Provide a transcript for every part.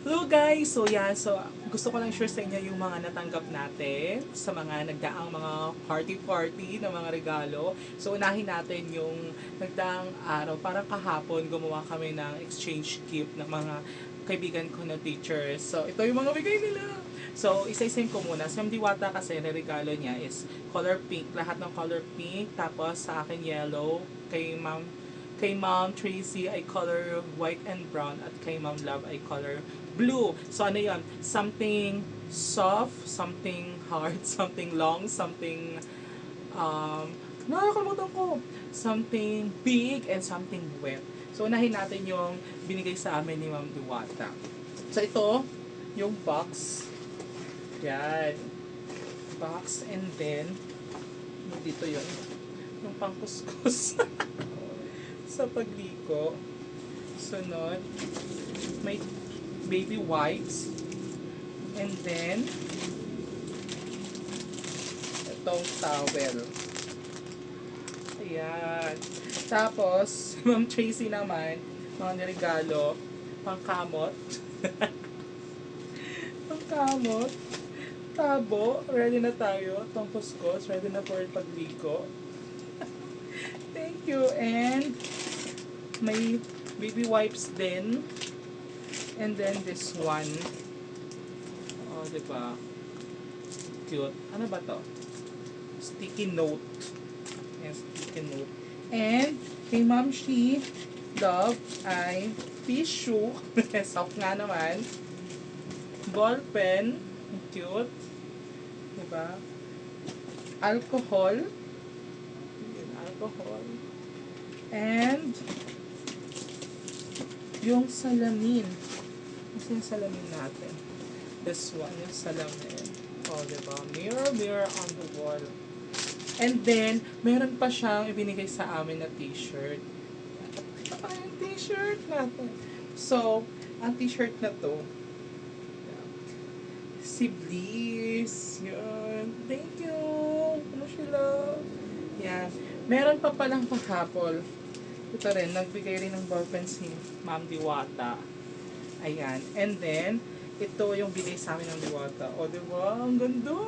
Hello guys! So gusto ko lang share sa inyo yung mga natanggap natin sa mga nagdaang mga party-party na mga regalo. So unahin natin yung nagdaang araw, parang kahapon gumawa kami ng exchange gift ng mga kaibigan ko na teachers. So ito yung mga bigay nila. So isa-isayin ko muna. Si Ma'am Diwata kasi regalo niya is color pink, lahat ng color pink. Tapos sa akin yellow, kay Ma'am Tracy ay color white and brown at kay Ma'am Love ay color blue. So ano yun? Something soft, something hard, something long, something nakakalimutan ko. Something big and something wet. So unahin natin yung binigay sa amin ni Ma'am Diwata. So ito, yung box. Yan. Box and then dito yun. Yung pangkuskus sa pagliko. Sunod, may baby wipes. And then, itong towel. Ayan. Tapos, Ma'am Tracy naman, mga niregalo, pangkamot. Pangkamot. Tabo, ready na tayo. Itong kuskus, ready na for pagligo. Thank you. And, may baby wipes din. And then, this one. Oh, diba? Cute. Ano ba to? Sticky note. Yes, sticky note. And, kay Ma'am Shi, Love, ay tissue. Soft nga naman. Ball pen. Cute. Diba? Alcohol. Yun, alcohol. And, yung salamin. Kasi yung salamin natin. This one, yung salamin. Oh, diba? Mirror, mirror on the wall. And then, meron pa siyang ibinigay sa amin na t-shirt. Ito yung t-shirt natin. So, ang t-shirt na to, si Bliss. Yan. Thank you. Ano sila? Yan. Meron pa palang kahapon. Ito rin, nagbigay rin ng ballpen si Ma'am Diwata. Ayan. And then, ito yung bigay sa amin ng Diwata. O, diba? Ang ganda!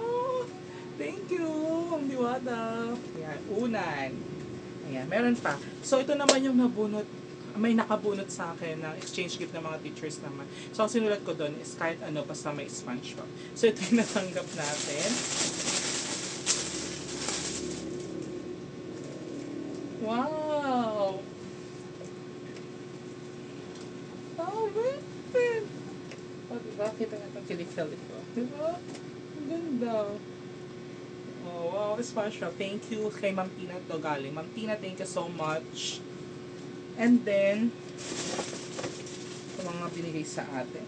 Thank you, Ma'am Diwata. Ayan, unan. Ayan, meron pa. So, ito naman yung nabunot, may nakabunot sa akin ng exchange gift ng mga teachers naman. So, ang sinulat ko doon is kahit ano, basta may SpongeBob. So, ito yung natanggap natin. Wow! Oh, man! O, diba? Kita nga itong kilikili ko. Diba? Ang ganda. Oh, wow, SpongeBob. Thank you kay Ma'am Tina to galing. Ma'am Tina, thank you so much. And then, ito mga binigay sa atin.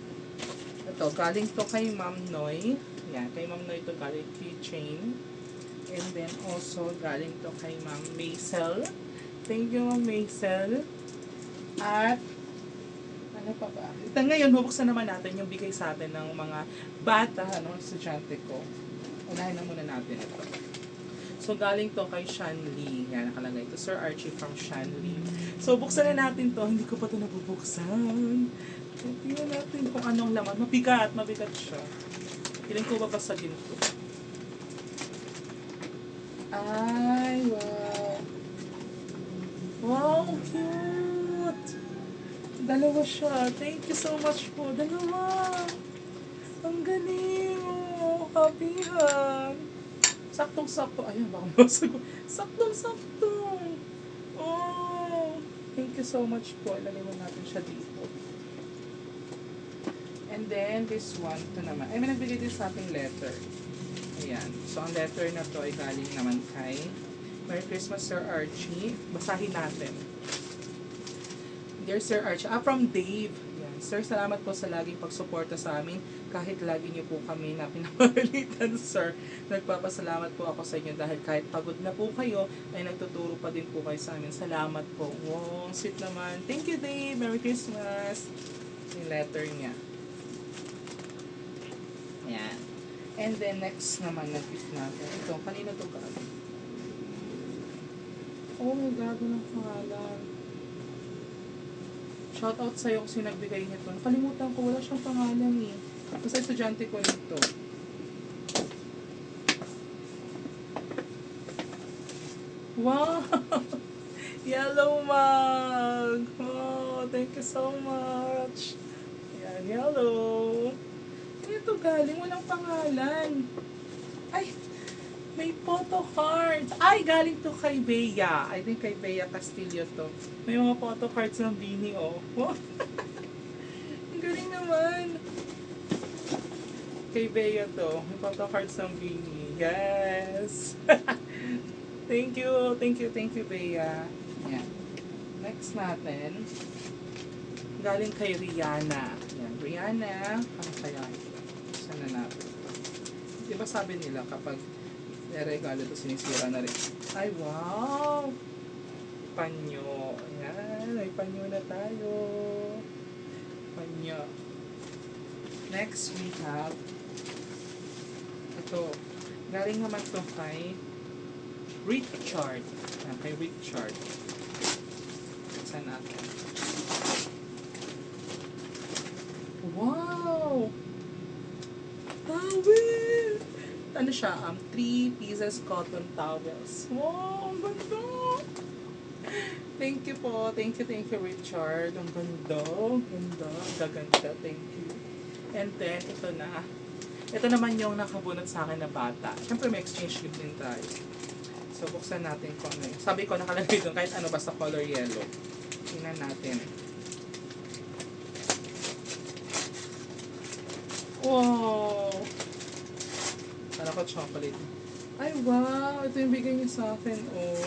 Ito, galing to kay Ma'am Noy. Yan, kay Ma'am Noy to galing keychain. And then also, galing to kay Ma'am Maisel. Thank you, Ma'am Maisel. At, ano pa ba? Ito ngayon, bubuksan naman natin yung bigay sa atin ng mga bata, ano, estudyante ko. Unahin na muna natin ito. So, galing to kay Shan Lee. Yan, nakalagay ito. Sir Archie from Shan Lee. So, buksan na natin to. Hindi ko pa ito nabubuksan. Tingnan natin kung anong laman. Mabigat, mabigat siya. Piling ko babasagin to. Ay, wow. Wow, cute. Dalawa siya. Thank you so much po. Dalawa. Ang galing. Oh, kapihan. Saktong-sakto. Ayun, baka masag. Saktong-sakto. Oh, thank you so much po. Ilagay mo natin siya dito. And then, this one, ito naman. Ay, may nagbigay din sa ating letter. Ayan. So, ang letter na to ay galing naman kay Merry Christmas, Sir Archie. Basahin natin. Dear Sir Archie, from Dave. Ayan. Sir, salamat po sa laging pagsuporta sa amin. Kahit lagi niyo po kami na pinapalitan, Sir. Nagpapasalamat po ako sa inyo dahil kahit pagod na po kayo, ay nagtuturo pa din po kayo sa amin. Salamat po. Wow, sweet naman. Thank you, Dave. Merry Christmas. Yung letter niya. Ayan. And then next naman na gift natin. Ito, kanino to galing? Oh my God, walang pangalan. Shoutout sa'yo kasi nagbigay nito. Nakalimutan ko, wala siyang pangalan eh. Basta estudyante ko nito. Wow! Yellow mug! Oh, thank you so much! Yan, yellow. Ito galing, walang pangalan. Ay, may photo cards. Ay, galing to kay Bea. I think kay Bea Castillo to. May mga photo cards ng Bini, oh. Wow. Ang galing naman. Kay Bea to. May photo cards ng Bini. Yes. Thank you, Bea. Yan. Next natin. Galing kay Rihanna. Yan, Rihanna. Ano kaya ito? Saan na natin? Diba sabi nila kapag regalo ito sinisira na rin. Ay, wow! Panyo. Ayan, may panyo na tayo. Panyo. Next, we have ito. Galing naman ito kay Richard. Ayan, kay Richard. Saan natin? Wow! Towel! Ano siya? 3 pieces cotton towels. Wow! Ang ganda! Thank you po. Thank you, Richard. Ang ganda. Ang ganda. Ang gaganda. Thank you. And then, ito na. Ito naman yung nakabunot sa akin na bata. Siyempre, may exchange gift din tayo. So, buksan natin kung ano yun. Sabi ko, nakalagay doon kahit ano basta color yellow. Tingnan natin. Wow! Sana ko chocolate. Ay, wow! Ito yung bigay niya sa akin, oh.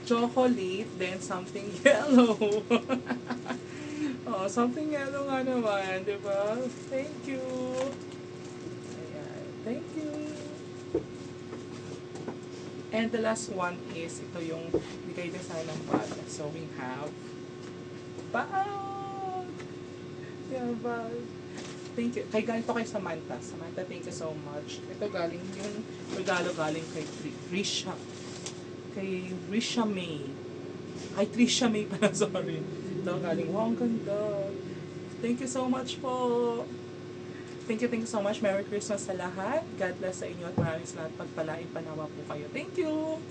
Chocolate, then something yellow. Oh, something yellow nga naman, di ba? Thank you! Ayan, thank you! And the last one is, ito yung bigay din sa ng bata. So, we have bag! Yeah, bag. Thank you. Kay galing to kay Samantha. Samantha, thank you so much. Ito galing yung regalo galing kay Risha. Kay Risha May. Ay, Trisha May pala, sorry. Ito galing, wow, ang ganda. Thank you so much po. Thank you so much. Merry Christmas sa lahat. God bless sa inyo at maraming salamat. Pagpalain pa nawa po kayo. Thank you.